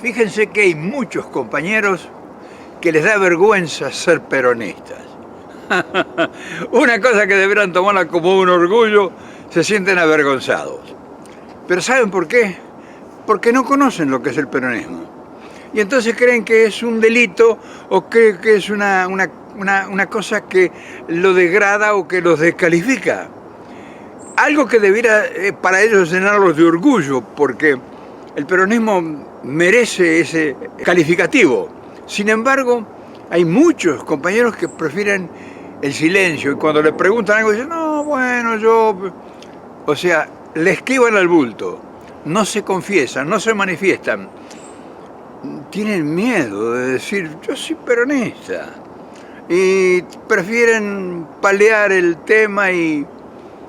Fíjense que hay muchos compañeros que les da vergüenza ser peronistas. Una cosa que deberán tomarla como un orgullo, se sienten avergonzados. Pero ¿saben por qué? Porque no conocen lo que es el peronismo. Y entonces creen que es un delito o que es una cosa que lo degrada o que los descalifica. Algo que debiera para ellos llenarlos de orgullo, porque el peronismo merece ese calificativo. Sin embargo, hay muchos compañeros que prefieren el silencio y cuando le preguntan algo dicen, no, bueno, yo... O sea, le esquivan al bulto, no se confiesan, no se manifiestan. Tienen miedo de decir, yo soy peronista. Y prefieren palear el tema y,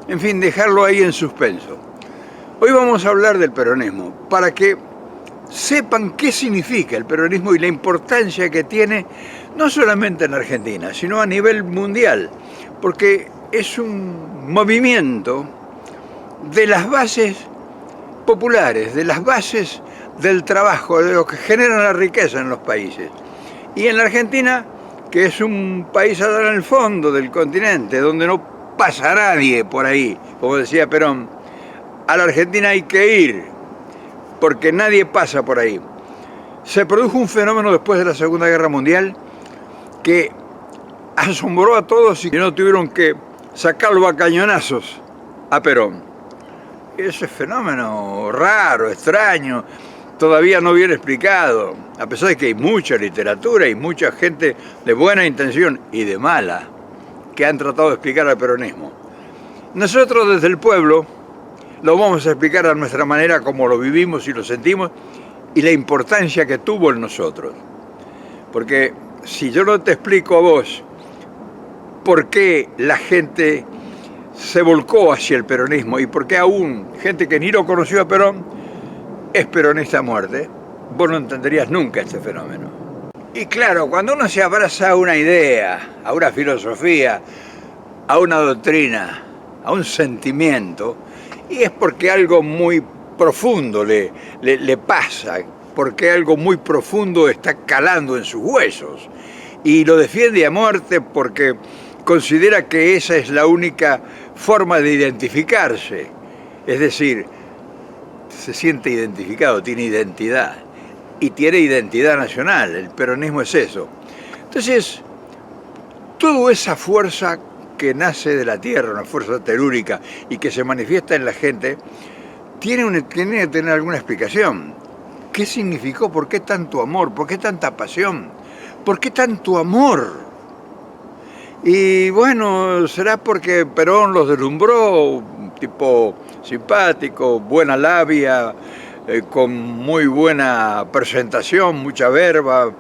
en fin, dejarlo ahí en suspenso. Hoy vamos a hablar del peronismo, para que sepan qué significa el peronismo y la importancia que tiene, no solamente en Argentina, sino a nivel mundial, porque es un movimiento de las bases populares, de las bases del trabajo, de lo que genera la riqueza en los países. Y en la Argentina, que es un país allá en el fondo del continente, donde no pasa nadie por ahí, como decía Perón, a la Argentina hay que ir, porque nadie pasa por ahí. Se produjo un fenómeno después de la Segunda Guerra Mundial que asombró a todos y que no tuvieron que sacarlo a cañonazos a Perón. Ese fenómeno raro, extraño, todavía no bien explicado, a pesar de que hay mucha literatura y mucha gente de buena intención y de mala que han tratado de explicar al peronismo. Nosotros desde el pueblo lo vamos a explicar a nuestra manera, como lo vivimos y lo sentimos, y la importancia que tuvo en nosotros. Porque si yo no te explico a vos por qué la gente se volcó hacia el peronismo y por qué aún gente que ni lo conoció a Perón es peronista a muerte, vos no entenderías nunca este fenómeno. Y claro, cuando uno se abraza a una idea, a una filosofía, a una doctrina, a un sentimiento, y es porque algo muy profundo le pasa, porque algo muy profundo está calando en sus huesos. Y lo defiende a muerte porque considera que esa es la única forma de identificarse. Es decir, se siente identificado, tiene identidad. Y tiene identidad nacional, el peronismo es eso. Entonces, toda esa fuerza que nace de la tierra, una fuerza telúrica y que se manifiesta en la gente, tiene que tener alguna explicación. ¿Qué significó? ¿Por qué tanto amor? ¿Por qué tanta pasión? ¿Por qué tanto amor? Y bueno, será porque Perón los deslumbró, un tipo simpático, buena labia, con muy buena presentación, mucha verba,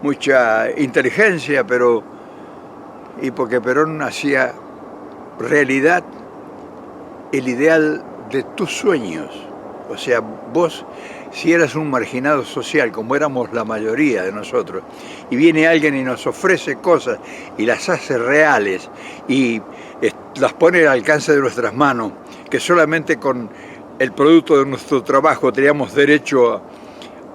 mucha inteligencia, y porque Perón hacía realidad el ideal de tus sueños. O sea, vos, si eras un marginado social, como éramos la mayoría de nosotros, y viene alguien y nos ofrece cosas y las hace reales y las pone al alcance de nuestras manos, que solamente con el producto de nuestro trabajo teníamos derecho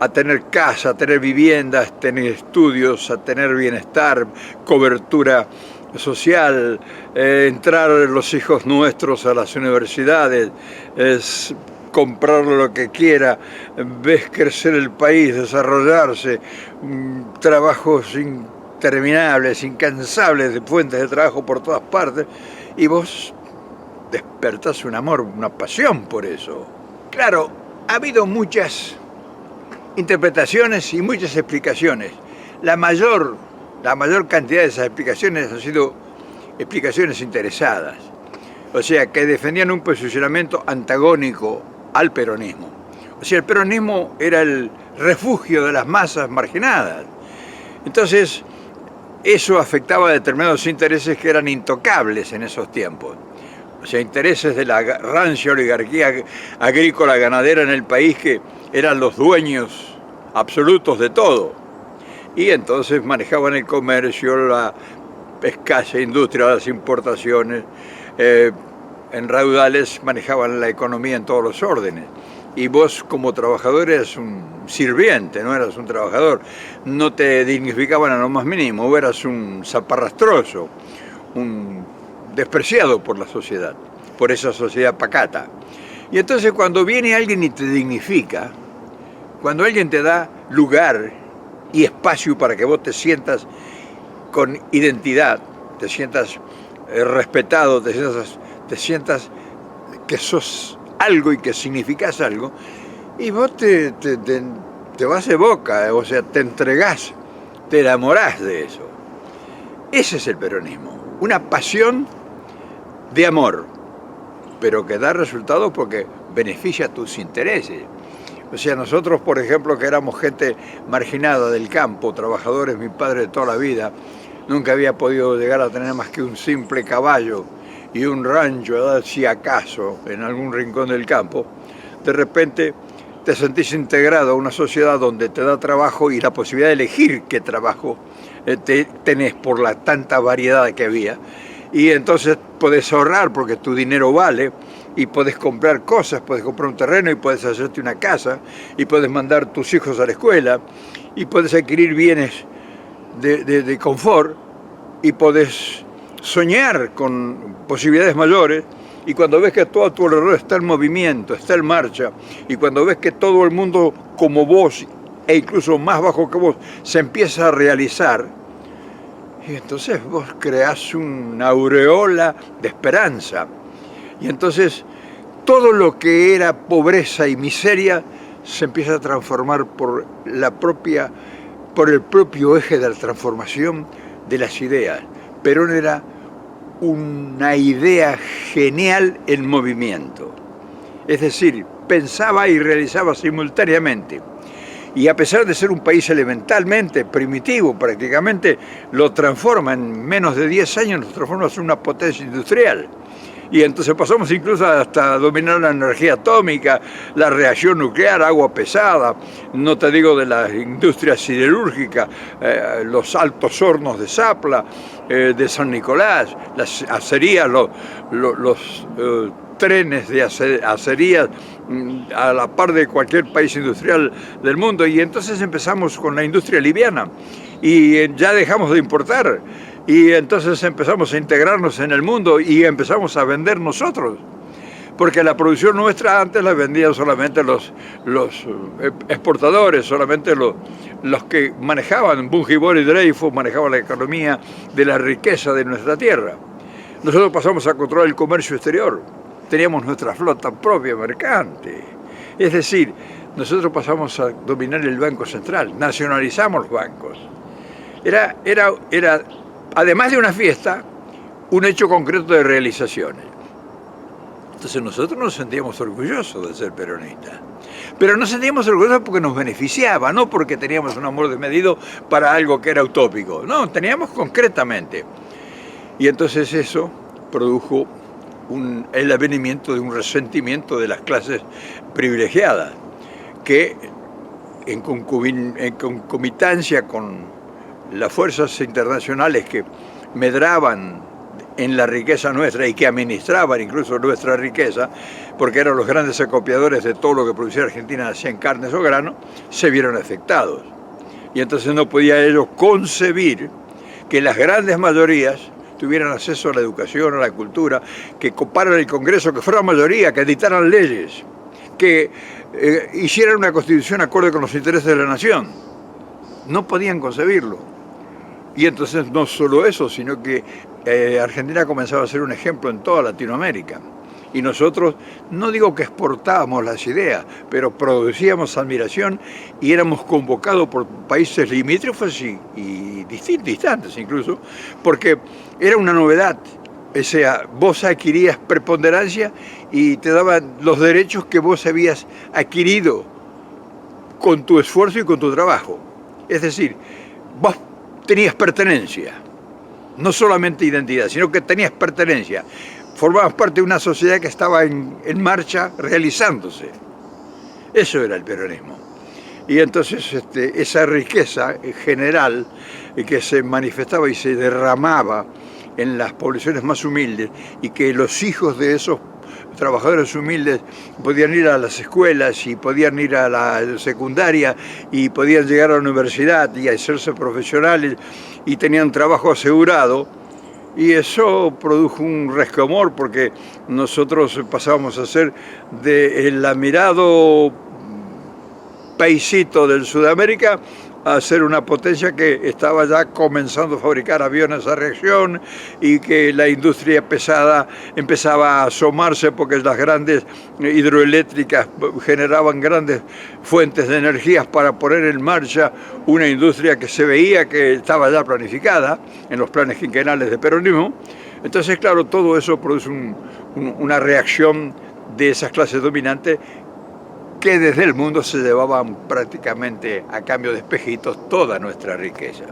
a tener casa, a tener viviendas, a tener estudios, a tener bienestar, cobertura social, entrar los hijos nuestros a las universidades, comprar lo que quiera, ves crecer el país, desarrollarse, trabajos interminables, incansables de fuentes de trabajo por todas partes, y vos despertás un amor, una pasión por eso. Claro, ha habido muchas interpretaciones y muchas explicaciones. La mayor cantidad de esas explicaciones han sido explicaciones interesadas, o sea, que defendían un posicionamiento antagónico al peronismo. O sea, el peronismo era el refugio de las masas marginadas. Entonces, eso afectaba a determinados intereses que eran intocables en esos tiempos. O sea, intereses de la rancia oligarquía agrícola ganadera en el país que eran los dueños absolutos de todo. Y entonces manejaban el comercio, la escasa industria, las importaciones, en raudales manejaban la economía en todos los órdenes. y vos como trabajador eras un sirviente, no eras un trabajador, no te dignificaban a lo más mínimo, vos eras un zaparrastroso, un despreciado por la sociedad, por esa sociedad pacata. Y entonces cuando viene alguien y te dignifica, cuando alguien te da lugar y espacio para que vos te sientas con identidad, te sientas respetado, te sientas que sos algo y que significás algo, y vos te vas de boca, o sea, te entregás, te enamorás de eso. Ese es el peronismo, una pasión de amor, pero que da resultados porque beneficia tus intereses. O sea, nosotros, por ejemplo, que éramos gente marginada del campo, trabajadores, mi padre de toda la vida, nunca había podido llegar a tener más que un simple caballo y un rancho, si acaso, en algún rincón del campo. De repente te sentís integrado a una sociedad donde te da trabajo y la posibilidad de elegir qué trabajo tenés por la tanta variedad que había. Y entonces podés ahorrar porque tu dinero vale, y podés comprar cosas, podés comprar un terreno y podés hacerte una casa, y podés mandar tus hijos a la escuela, y podés adquirir bienes de confort, y podés soñar con posibilidades mayores, y cuando ves que todo a tu alrededor está en movimiento, está en marcha, y cuando ves que todo el mundo como vos, e incluso más bajo que vos, se empieza a realizar, y entonces vos creás una aureola de esperanza. Y entonces todo lo que era pobreza y miseria se empieza a transformar por el propio eje de la transformación de las ideas. Perón era una idea genial en movimiento. Es decir, pensaba y realizaba simultáneamente. Y a pesar de ser un país elementalmente primitivo, prácticamente lo transforma en menos de 10 años, nos transforma en una potencia industrial. Y entonces pasamos incluso hasta dominar la energía atómica, la reacción nuclear, agua pesada, no te digo de la industria siderúrgica, los altos hornos de Zapla, de San Nicolás, las acerías, los trenes de acerías a la par de cualquier país industrial del mundo. Y entonces empezamos con la industria liviana y ya dejamos de importar. Y entonces empezamos a integrarnos en el mundo y empezamos a vender nosotros. Porque la producción nuestra antes la vendían solamente los exportadores, solamente los que manejaban, Bungibor y Dreyfus manejaban la economía de la riqueza de nuestra tierra. Nosotros pasamos a controlar el comercio exterior, teníamos nuestra flota propia mercante. Es decir, nosotros pasamos a dominar el Banco Central, nacionalizamos los bancos. Era además de una fiesta, un hecho concreto de realizaciones. Entonces nosotros nos sentíamos orgullosos de ser peronistas. Pero nos sentíamos orgullosos porque nos beneficiaba, no porque teníamos un amor desmedido para algo que era utópico. No, teníamos concretamente. Y entonces eso produjo el avenimiento de un resentimiento de las clases privilegiadas, que en concomitancia con las fuerzas internacionales que medraban en la riqueza nuestra y que administraban incluso nuestra riqueza, porque eran los grandes acopiadores de todo lo que producía Argentina, hacían carnes o granos, se vieron afectados. Y entonces no podía ellos concebir que las grandes mayorías tuvieran acceso a la educación, a la cultura, que coparan el Congreso, que fuera mayoría, que editaran leyes, que hicieran una constitución acorde con los intereses de la nación. No podían concebirlo. Y entonces no solo eso, sino que Argentina comenzaba a ser un ejemplo en toda Latinoamérica. Y nosotros, no digo que exportábamos las ideas, pero producíamos admiración y éramos convocados por países limítrofes y distantes incluso, porque era una novedad. O sea, vos adquirías preponderancia y te daban los derechos que vos habías adquirido con tu esfuerzo y con tu trabajo. Es decir, vos tenías pertenencia, no solamente identidad, sino que tenías pertenencia. Formabas parte de una sociedad que estaba en marcha, realizándose. Eso era el peronismo. Y entonces esa riqueza general que se manifestaba y se derramaba en las poblaciones más humildes y que los hijos de esos trabajadores humildes podían ir a las escuelas y podían ir a la secundaria y podían llegar a la universidad y hacerse profesionales y tenían trabajo asegurado. Y eso produjo un resquemor porque nosotros pasábamos a ser del admirado paisito del Sudamérica a ser una potencia que estaba ya comenzando a fabricar aviones a reacción y que la industria pesada empezaba a asomarse porque las grandes hidroeléctricas generaban grandes fuentes de energías para poner en marcha una industria que se veía que estaba ya planificada en los planes quinquenales de peronismo. Entonces, claro, todo eso produce una reacción de esas clases dominantes que desde el mundo se llevaban prácticamente a cambio de espejitos toda nuestra riqueza.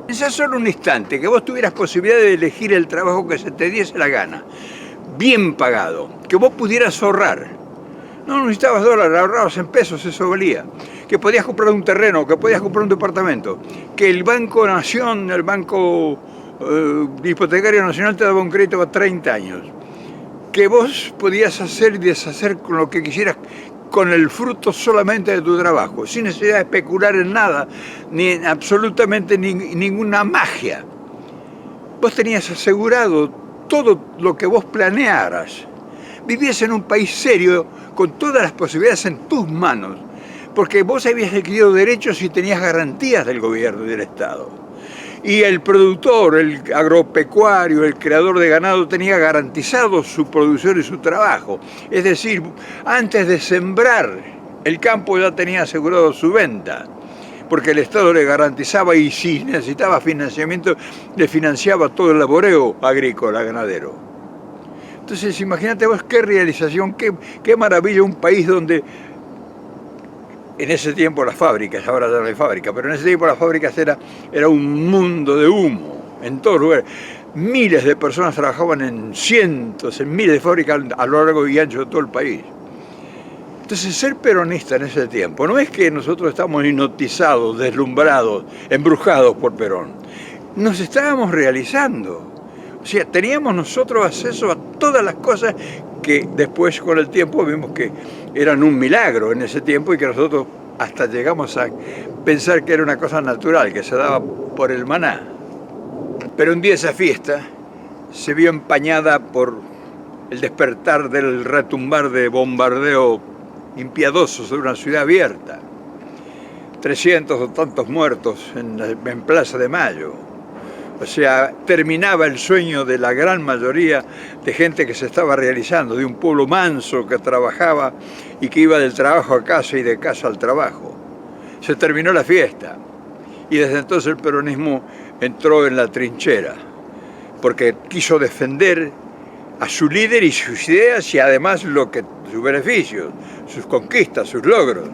Pensá solo un instante que vos tuvieras posibilidad de elegir el trabajo que se te diese la gana, bien pagado, que vos pudieras ahorrar. No necesitabas dólares, ahorrabas en pesos, eso valía. Que podías comprar un terreno, que podías comprar un departamento, que el Banco Nación, el Banco Hipotecario Nacional te daba un crédito a 30 años. Que vos podías hacer y deshacer con lo que quisieras, con el fruto solamente de tu trabajo, sin necesidad de especular en nada, ni en absolutamente ninguna magia. Vos tenías asegurado todo lo que vos planearas. Vivías en un país serio, con todas las posibilidades en tus manos, porque vos habías adquirido derechos y tenías garantías del gobierno y del Estado. Y el productor, el agropecuario, el creador de ganado tenía garantizado su producción y su trabajo. Es decir, antes de sembrar, el campo ya tenía asegurado su venta, porque el Estado le garantizaba y si necesitaba financiamiento, le financiaba todo el laboreo agrícola, ganadero. Entonces, imagínate vos qué realización, qué maravilla, un país donde en ese tiempo las fábricas, ahora ya no hay fábrica, pero en ese tiempo las fábricas era un mundo de humo, en todos lugares. Miles de personas trabajaban en cientos, en miles de fábricas a lo largo y ancho de todo el país. Entonces, ser peronista en ese tiempo no es que nosotros estamos hipnotizados, deslumbrados, embrujados por Perón. Nos estábamos realizando. O sea, teníamos nosotros acceso a todas las cosas que después con el tiempo vimos que eran un milagro en ese tiempo y que nosotros hasta llegamos a pensar que era una cosa natural, que se daba por el maná. Pero un día esa fiesta se vio empañada por el despertar del retumbar de bombardeo impiadoso sobre una ciudad abierta. 300 o tantos muertos en Plaza de Mayo. O sea, terminaba el sueño de la gran mayoría de gente que se estaba realizando, de un pueblo manso que trabajaba y que iba del trabajo a casa y de casa al trabajo. Se terminó la fiesta y desde entonces el peronismo entró en la trinchera, porque quiso defender a su líder y sus ideas y además sus beneficios, sus conquistas, sus logros.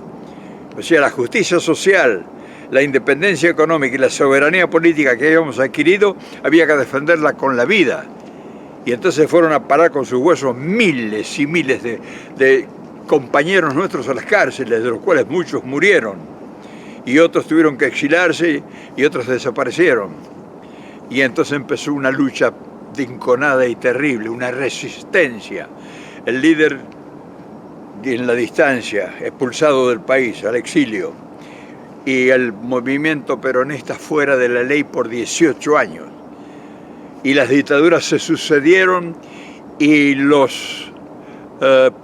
O sea, la justicia social, la independencia económica y la soberanía política que habíamos adquirido, había que defenderla con la vida. Y entonces fueron a parar con sus huesos miles y miles de compañeros nuestros a las cárceles, de los cuales muchos murieron. Y otros tuvieron que exilarse y otros desaparecieron. Y entonces empezó una lucha enconada y terrible, una resistencia. El líder en la distancia, expulsado del país, al exilio. Y el movimiento peronista fuera de la ley por 18 años. Y las dictaduras se sucedieron y los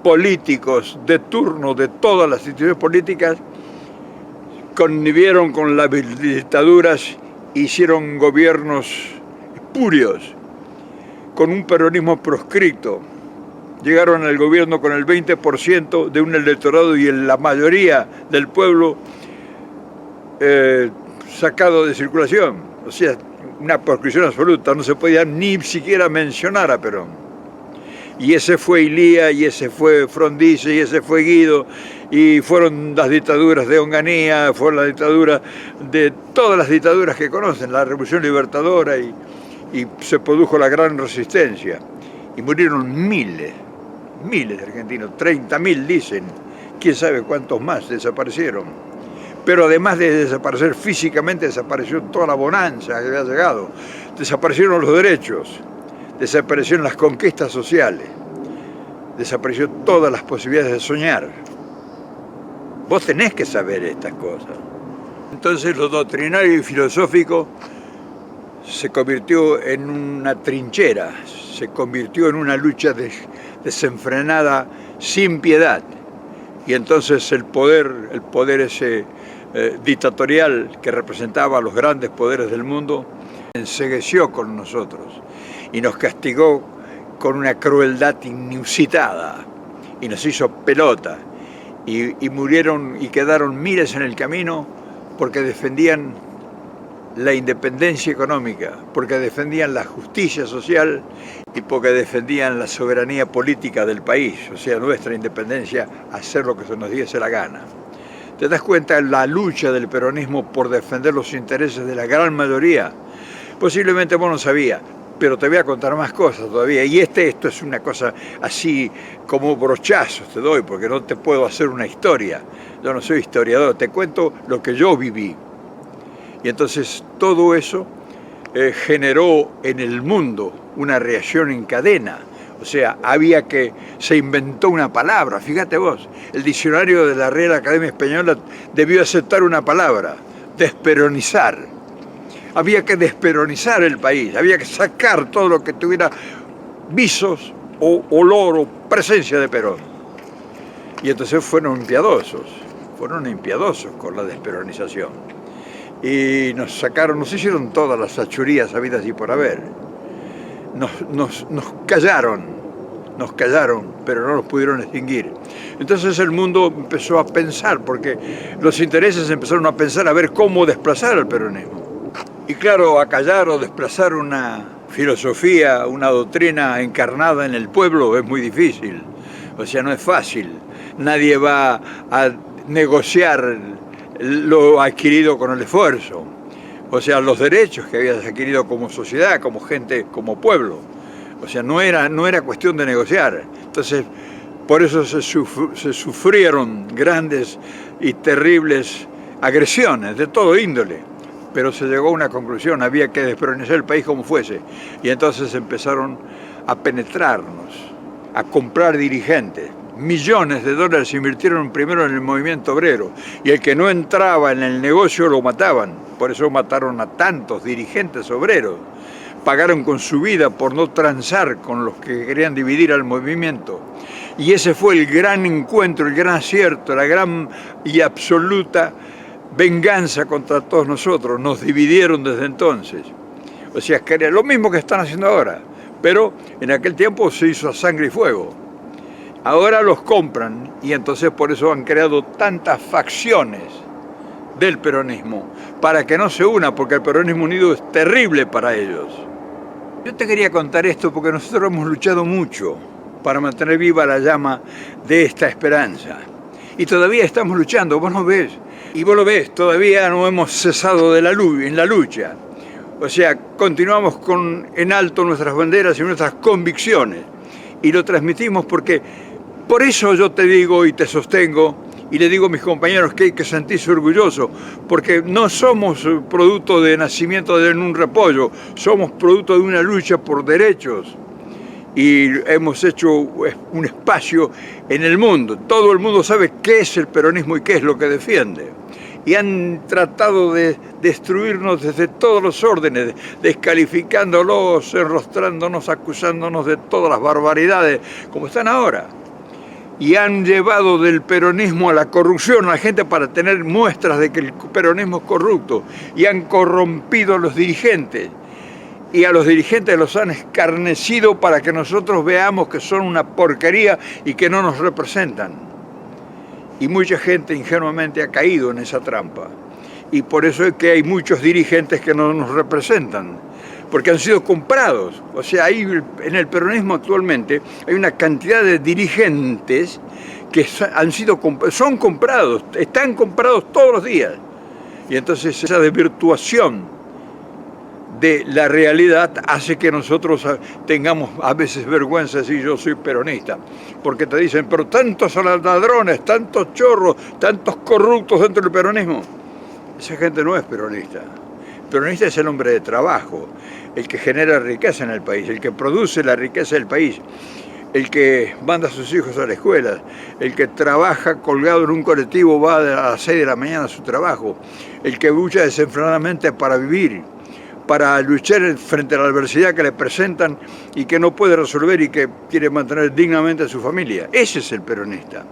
políticos de turno de todas las instituciones políticas connivieron con las dictaduras, hicieron gobiernos espurios, con un peronismo proscrito. Llegaron al gobierno con el 20% de un electorado y la mayoría del pueblo sacado de circulación, o sea, una proscripción absoluta, no se podía ni siquiera mencionar a Perón. Y ese fue Ilía, y ese fue Frondizi, y ese fue Guido, y fueron las dictaduras de Onganía, fueron las dictaduras de todas las dictaduras que conocen, la Revolución Libertadora, y se produjo la gran resistencia. Y murieron miles de argentinos, 30.000 dicen, quién sabe cuántos más desaparecieron. Pero además de desaparecer físicamente, desapareció toda la bonanza que había llegado. Desaparecieron los derechos, desaparecieron las conquistas sociales. desapareció todas las posibilidades de soñar. Vos tenés que saber estas cosas. Entonces lo doctrinario y filosófico se convirtió en una trinchera, se convirtió en una lucha desenfrenada, sin piedad. Y entonces el poder ese dictatorial que representaba a los grandes poderes del mundo, encegueció con nosotros y nos castigó con una crueldad inusitada y nos hizo pelota y murieron y quedaron miles en el camino porque defendían la independencia económica, porque defendían la justicia social y porque defendían la soberanía política del país, o sea, nuestra independencia, hacer lo que se nos diese la gana. ¿Te das cuenta la lucha del peronismo por defender los intereses de la gran mayoría? Posiblemente vos no sabías, pero te voy a contar más cosas todavía. Y esto es una cosa así como brochazos te doy, porque no te puedo hacer una historia. Yo no soy historiador, te cuento lo que yo viví. Y entonces todo eso generó en el mundo una reacción en cadena. O sea, se inventó una palabra, fíjate vos, el diccionario de la Real Academia Española debió aceptar una palabra, desperonizar. Había que desperonizar el país, había que sacar todo lo que tuviera visos o olor o presencia de Perón. Y entonces fueron impiedosos con la desperonización. Y nos hicieron todas las achurías habidas y por haber. Nos callaron, pero no nos pudieron extinguir. Entonces el mundo empezó a pensar, porque los intereses empezaron a pensar a ver cómo desplazar al peronismo. Y claro, acallar o desplazar una filosofía, una doctrina encarnada en el pueblo es muy difícil. O sea, no es fácil. Nadie va a negociar lo adquirido con el esfuerzo. O sea, los derechos que habías adquirido como sociedad, como gente, como pueblo. O sea, no era cuestión de negociar. Entonces, por eso se sufrieron grandes y terribles agresiones de todo índole. Pero se llegó a una conclusión, había que desperonizar el país como fuese. Y entonces empezaron a penetrarnos, a comprar dirigentes. Millones de dólares se invirtieron primero en el movimiento obrero. Y el que no entraba en el negocio lo mataban. Por eso mataron a tantos dirigentes obreros. Pagaron con su vida por no transar con los que querían dividir al movimiento. Y ese fue el gran encuentro, el gran acierto, la gran y absoluta venganza contra todos nosotros. Nos dividieron desde entonces. O sea, que era lo mismo que están haciendo ahora. Pero en aquel tiempo se hizo a sangre y fuego. Ahora los compran y entonces por eso han creado tantas facciones del peronismo, para que no se una, porque el peronismo unido es terrible para ellos. Yo te quería contar esto porque nosotros hemos luchado mucho para mantener viva la llama de esta esperanza. Y todavía estamos luchando, vos nos ves, y vos lo ves, todavía no hemos cesado en la lucha. O sea, continuamos en alto nuestras banderas y nuestras convicciones, y lo transmitimos porque, por eso yo te digo y te sostengo, y le digo a mis compañeros que hay que sentirse orgullosos, porque no somos producto de nacimiento en un repollo, somos producto de una lucha por derechos. Y hemos hecho un espacio en el mundo. Todo el mundo sabe qué es el peronismo y qué es lo que defiende. Y han tratado de destruirnos desde todos los órdenes, descalificándolos, enrostrándonos, acusándonos de todas las barbaridades, como están ahora. Y han llevado del peronismo a la corrupción a la gente para tener muestras de que el peronismo es corrupto. Y han corrompido a los dirigentes. Y a los dirigentes los han escarnecido para que nosotros veamos que son una porquería y que no nos representan. Y mucha gente ingenuamente ha caído en esa trampa. Y por eso es que hay muchos dirigentes que no nos representan, porque han sido comprados. O sea, en el peronismo actualmente hay una cantidad de dirigentes que son comprados, están comprados todos los días. Y entonces esa desvirtuación de la realidad hace que nosotros tengamos a veces vergüenza de decir yo soy peronista, porque te dicen, pero tantos ladrones, tantos chorros, tantos corruptos dentro del peronismo. Esa gente no es peronista. El peronista es el hombre de trabajo, el que genera riqueza en el país, el que produce la riqueza del país, el que manda a sus hijos a la escuela, el que trabaja colgado en un colectivo, va a las 6 de la mañana a su trabajo, el que lucha desenfrenadamente para vivir, para luchar frente a la adversidad que le presentan y que no puede resolver y que quiere mantener dignamente a su familia. Ese es el peronista.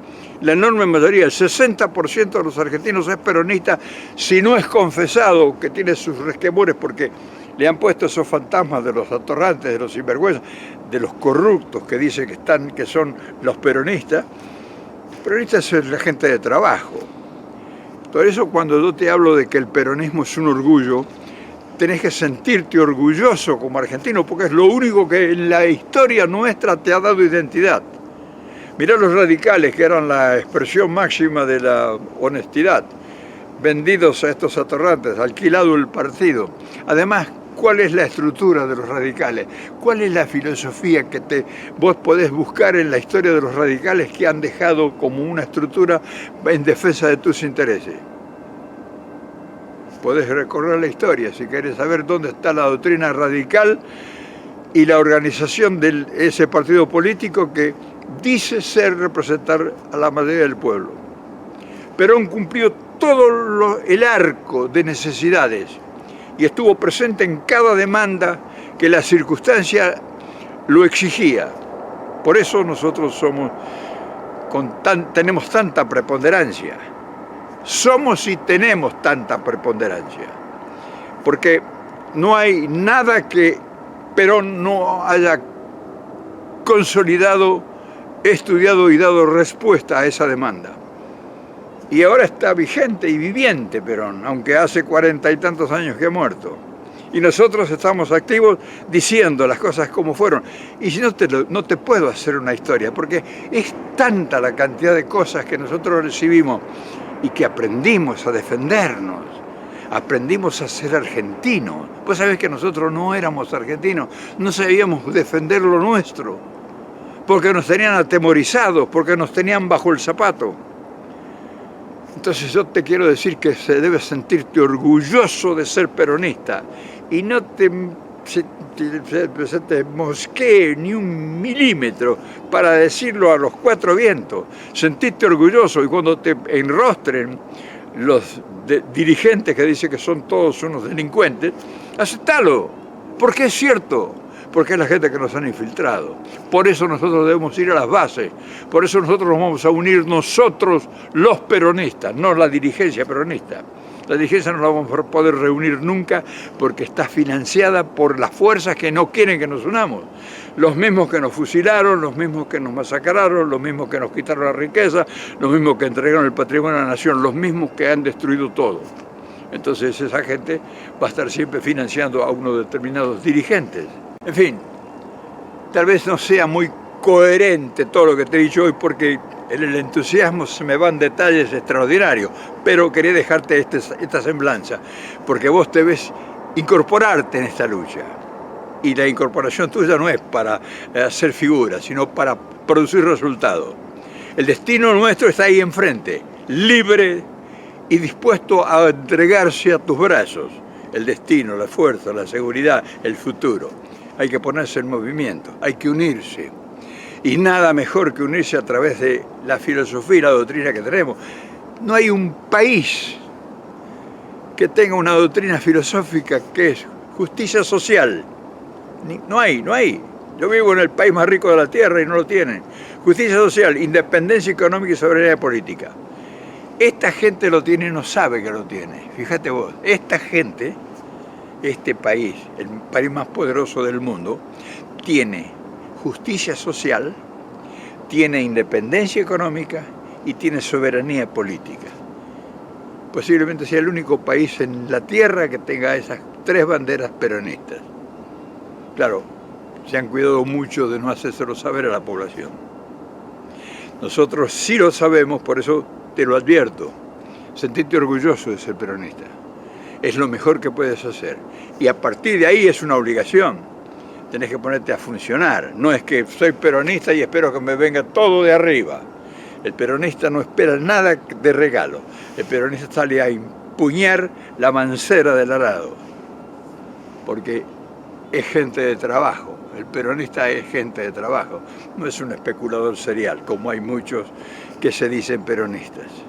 La enorme mayoría, el 60% de los argentinos es peronista, si no es confesado, que tiene sus resquemores porque le han puesto esos fantasmas de los atorrantes, de los sinvergüenzas, de los corruptos que dicen que son los peronistas. Peronistas es la gente de trabajo. Por eso cuando yo te hablo de que el peronismo es un orgullo, tenés que sentirte orgulloso como argentino, porque es lo único que en la historia nuestra te ha dado identidad. Mirá los radicales, que eran la expresión máxima de la honestidad, vendidos a estos atorrantes, alquilado el partido. Además, ¿cuál es la estructura de los radicales? ¿Cuál es la filosofía que vos podés buscar en la historia de los radicales que han dejado como una estructura en defensa de tus intereses? Podés recorrer la historia si querés saber dónde está la doctrina radical y la organización de ese partido político que dice representar a la mayoría del pueblo. Perón cumplió todo el arco de necesidades y estuvo presente en cada demanda que la circunstancia lo exigía. Por eso nosotros tenemos tanta preponderancia. Somos y tenemos tanta preponderancia. Porque no hay nada que Perón no haya consolidado, estudiado y dado respuesta a esa demanda. Y ahora está vigente y viviente Perón, aunque hace 40 y tantos años que ha muerto. Y nosotros estamos activos diciendo las cosas como fueron. Y si no te puedo hacer una historia, porque es tanta la cantidad de cosas que nosotros recibimos y que aprendimos a defendernos, aprendimos a ser argentinos. Vos sabés que nosotros no éramos argentinos, no sabíamos defender lo nuestro, porque nos tenían atemorizados, porque nos tenían bajo el zapato. Entonces yo te quiero decir que se debe sentirte orgulloso de ser peronista y no se te mosquee ni un milímetro para decirlo a los cuatro vientos. Sentirte orgulloso y cuando te enrostren los dirigentes que dicen que son todos unos delincuentes, aceptalo, porque es cierto. Porque es la gente que nos han infiltrado. Por eso nosotros debemos ir a las bases. Por eso nosotros nos vamos a unir nosotros los peronistas, no la dirigencia peronista. La dirigencia no la vamos a poder reunir nunca porque está financiada por las fuerzas que no quieren que nos unamos. Los mismos que nos fusilaron, los mismos que nos masacraron, los mismos que nos quitaron la riqueza, los mismos que entregaron el patrimonio a la nación, los mismos que han destruido todo. Entonces esa gente va a estar siempre financiando a unos determinados dirigentes. En fin, tal vez no sea muy coherente todo lo que te he dicho hoy porque en el entusiasmo se me van detalles extraordinarios, pero quería dejarte esta semblanza, porque vos debes incorporarte en esta lucha. Y la incorporación tuya no es para hacer figuras, sino para producir resultados. El destino nuestro está ahí enfrente, libre y dispuesto a entregarse a tus brazos. El destino, la fuerza, la seguridad, el futuro. Hay que ponerse en movimiento, hay que unirse. Y nada mejor que unirse a través de la filosofía y la doctrina que tenemos. No hay un país que tenga una doctrina filosófica que es justicia social. No hay. Yo vivo en el país más rico de la tierra y no lo tienen. Justicia social, independencia económica y soberanía política. Esta gente lo tiene y no sabe que lo tiene. Fíjate vos, esta gente, este país, el país más poderoso del mundo, tiene justicia social, tiene independencia económica y tiene soberanía política. Posiblemente sea el único país en la tierra que tenga esas tres banderas peronistas. Claro, se han cuidado mucho de no hacérselo saber a la población. Nosotros sí lo sabemos, por eso te lo advierto. Sentirte orgulloso de ser peronista. Es lo mejor que puedes hacer. Y a partir de ahí es una obligación. Tenés que ponerte a funcionar. No es que soy peronista y espero que me venga todo de arriba. El peronista no espera nada de regalo. El peronista sale a empuñar la mancera del arado. Porque es gente de trabajo. El peronista es gente de trabajo, no es un especulador serial, como hay muchos que se dicen peronistas.